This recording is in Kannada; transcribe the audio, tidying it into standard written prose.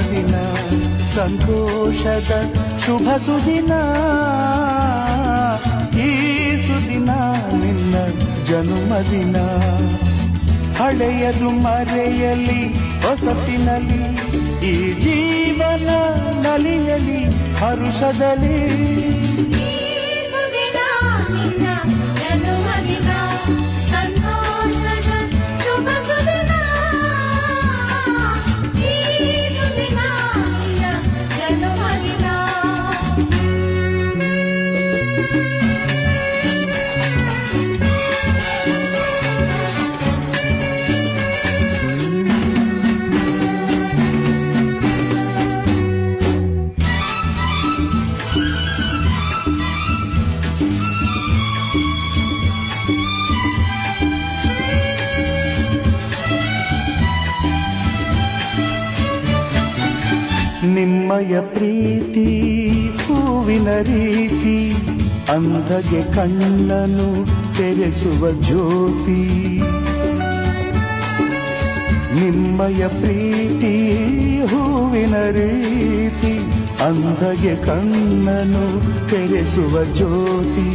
ದಿನ ಸಂತೋಷದ ಶುಭ ಸುದಿನ ಈ ಸುದಿನ ನಿನ್ನ ಜನ್ಮದಿನ ಹಳೆಯದು ಮರೆಯಲಿ ಹೊಸತಿನಲ್ಲಿ ಈ ಜೀವನ ನಲಿಯಲಿ ಹರುಷದಲ್ಲಿ ನಿಮ್ಮಯ ಪ್ರೀತಿ ಹೂವಿನ ರೀತಿ ಅಂಧಗೆ ಕಣ್ಣನು ತೆರೆಸುವ ಜ್ಯೋತಿ ನಿಮ್ಮಯ ಪ್ರೀತಿ ಹೂವಿನ ರೀತಿ ಅಂಧಗೆ ಕಣ್ಣನು ತೆರೆಸುವ ಜ್ಯೋತಿ